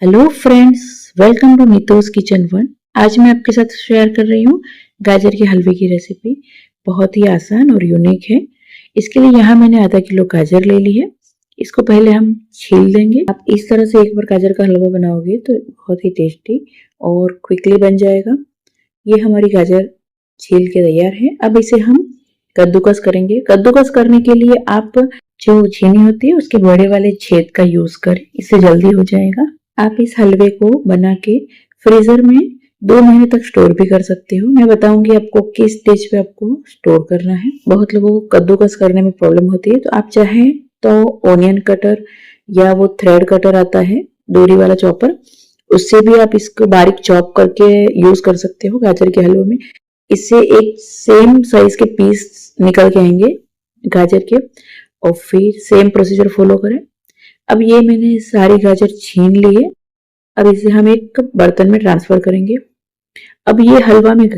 Hello friends, welcome to Neetu's kitchen one. आज मैं आपके साथ शेयर कर रही हूँ गाजर के हलवे की रेसिपी। बहुत ही आसान और यूनिक है। इसके लिए यहाँ मैंने आधा किलो गाजर ले ली है। इसको पहले हम छील लेंगे। आप इस तरह से एक बार गाजर का हलवा बनाओगे तो बहुत ही टेस्टी और क्विकली बन जाएगा। ये हमारी गाजर छील के तैयार है। अब इसे हम कद्दूकस करेंगे। कद्दूकस करने के लिए आप जो छीनी होती है उसके बड़े वाले छेद का यूज करें, इससे जल्दी हो जाएगा। आप इस हलवे को बना के फ्रीजर में 2 महीने तक स्टोर भी कर सकते हो। मैं बताऊंगी आपको किस स्टेज पे आपको स्टोर करना है। बहुत लोगों को कद्दूकस करने में प्रॉब्लम होती है, तो आप चाहें तो ओनियन कटर या वो थ्रेड कटर आता है डोरी वाला चॉपर, उससे भी आप इसको बारीक चॉप करके यूज कर सकते हो गाजर के हलवे में। इससे एक सेम साइज के पीस निकल के आएंगे गाजर के। और फिर सेम प्रोसीजर फॉलो करें। अब ये मैंने सारी गाजर छीन ली है। अब इसे हम एक बर्तन में ट्रांसफर करेंगे। अब ये हलवा मैं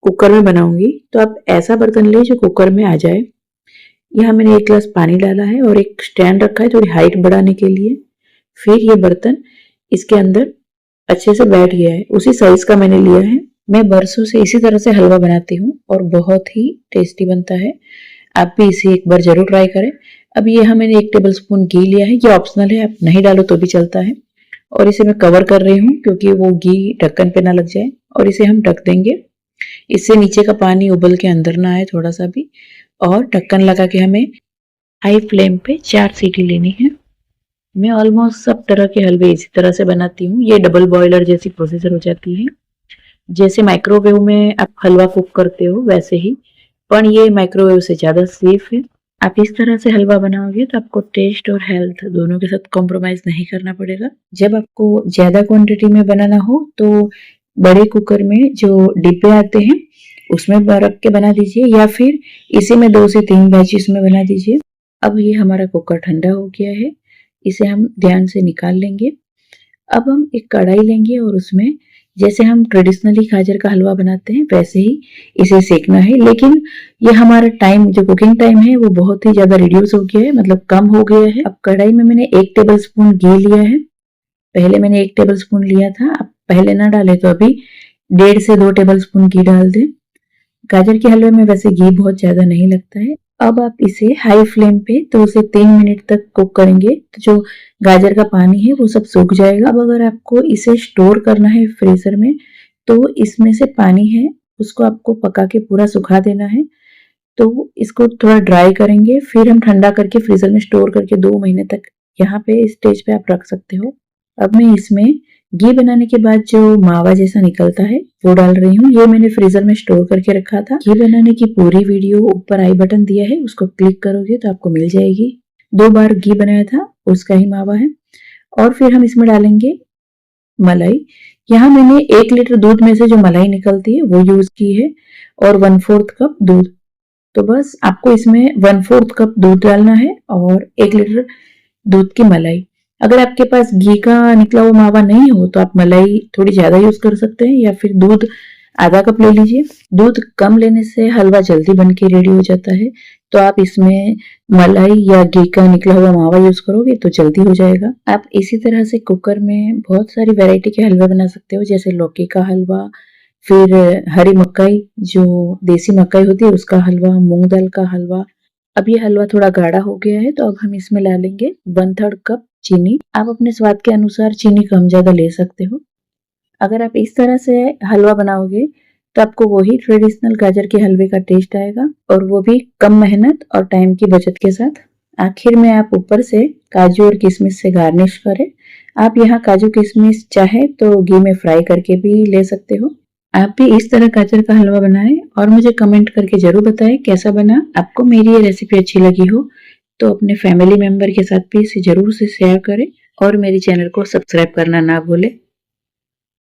कुकर में बनाऊंगी, तो आप ऐसा बर्तन ले जो कुकर में आ जाए। यहाँ मैंने 1 गिलास पानी डाला है और एक स्टैंड रखा है थोड़ी हाइट बढ़ाने के लिए। फिर ये बर्तन इसके अंदर अच्छे से बैठ गया है, उसी साइज का मैंने लिया है। मैं बरसों से इसी तरह से हलवा बनाती हूँ और बहुत ही टेस्टी बनता है। आप भी इसे एक बार जरूर ट्राई करें। अब ये यहाँ मैंने 1 टेबल स्पून घी लिया है। ये ऑप्शनल है, आप नहीं डालो तो भी चलता है। और इसे मैं कवर कर रही हूँ क्योंकि वो घी ढक्कन पे ना लग जाए। और इसे हम ढक देंगे। इससे नीचे का पानी उबल के अंदर ना आए थोड़ा सा भी। और ढक्कन लगा के हमें हाई फ्लेम पे 4 सीटी लेनी है। मैं ऑलमोस्ट सब तरह के हलवे इसी तरह से बनाती हूँ। ये डबल बॉयलर जैसी प्रोसीजर हो जाती है। जैसे माइक्रोवेव में आप हलवा कुक करते हो वैसे ही, पर ये माइक्रोवेव से ज्यादा सेफ है। आप इस तरह से हलवा बनाओगे तो आपको टेस्ट और हेल्थ दोनों के साथ कॉम्प्रोमाइज नहीं करना पड़ेगा। जब आपको ज्यादा क्वांटिटी में बनाना हो तो बड़े कुकर में जो डिब्बे आते हैं उसमें रख के बना दीजिए, या फिर इसी में 2 से 3 बैचेस में बना दीजिए। अब ये हमारा कुकर ठंडा हो गया है, इसे हम ध्यान से निकाल लेंगे। अब हम एक कढ़ाई लेंगे और उसमें जैसे हम ट्रेडिशनली गाजर का हलवा बनाते हैं वैसे ही इसे सेकना है। लेकिन ये हमारा टाइम, जो कुकिंग टाइम है, वो बहुत ही ज्यादा रिड्यूस हो गया है, मतलब कम हो गया है। अब कढ़ाई में मैंने 1 टेबल स्पून घी लिया है। पहले मैंने 1 टेबल स्पून लिया था, अब पहले ना डाले तो अभी 1.5 से 2 टेबल स्पून घी डाल दें। गाजर के हलवे में वैसे घी बहुत ज्यादा नहीं लगता है। अब आप इसे हाई फ्लेम पे 2 से 3 मिनट तक कुक करेंगे तो जो गाजर का पानी है वो सब सूख जाएगा। अब अगर आपको इसे स्टोर करना है फ्रीजर में तो इसमें से पानी है उसको आपको पका के पूरा सुखा देना है। तो इसको थोड़ा ड्राई करेंगे, फिर हम ठंडा करके फ्रीजर में स्टोर करके 2 महीने तक यहाँ पे इस स्टेज पे आप रख सकते हो। अब मैं इसमें घी बनाने के बाद जो मावा जैसा निकलता है वो डाल रही हूँ। ये मैंने फ्रीजर में स्टोर करके रखा था। घी बनाने की पूरी वीडियो ऊपर आई बटन दिया है, उसको क्लिक करोगे तो आपको मिल जाएगी। 2 बार घी बनाया था उसका ही मावा है। और फिर हम इसमें डालेंगे मलाई। यहाँ मैंने 1 लीटर दूध में से जो मलाई निकलती है वो यूज की है और 1/4 कप दूध। तो बस आपको इसमें 1/4 कप दूध डालना है और 1 लीटर दूध की मलाई। अगर आपके पास घी का निकला हुआ मावा नहीं हो तो आप मलाई थोड़ी ज्यादा यूज कर सकते हैं, या फिर दूध आधा कप ले लीजिए। दूध कम लेने से हलवा जल्दी बन के रेडी हो जाता है, तो आप इसमें मलाई या घी का निकला हुआ मावा यूज करोगे तो जल्दी हो जाएगा। आप इसी तरह से कुकर में बहुत सारी वैरायटी के हलवे बना सकते हो, जैसे लौकी का हलवा, फिर हरी मकई जो देसी मकई होती है उसका हलवा, मूंग दाल का हलवा। अब ये हलवा थोड़ा गाढ़ा हो गया है तो अब हम इसमें डालेंगे 1/3 कप चीनी। आप अपने स्वाद के अनुसार चीनी कम ज्यादा ले सकते हो। अगर आप इस तरह से हलवा बनाओगे तो आपको वही ट्रेडिशनल गाजर के हलवे का टेस्ट आएगा, और वो भी कम मेहनत और टाइम की बचत के साथ। आखिर में आप ऊपर से काजू और किशमिश से गार्निश करें। आप यहाँ काजू किशमिश चाहे तो घी में फ्राई करके भी ले सकते हो। आप भी इस तरह गाजर का हलवा बनाएं और मुझे कमेंट करके जरूर बताएं कैसा बना। आपको मेरी ये रेसिपी अच्छी लगी हो तो अपने फैमिली मेंबर के साथ भी इसे जरूर से शेयर करें और मेरे चैनल को सब्सक्राइब करना ना भूलें।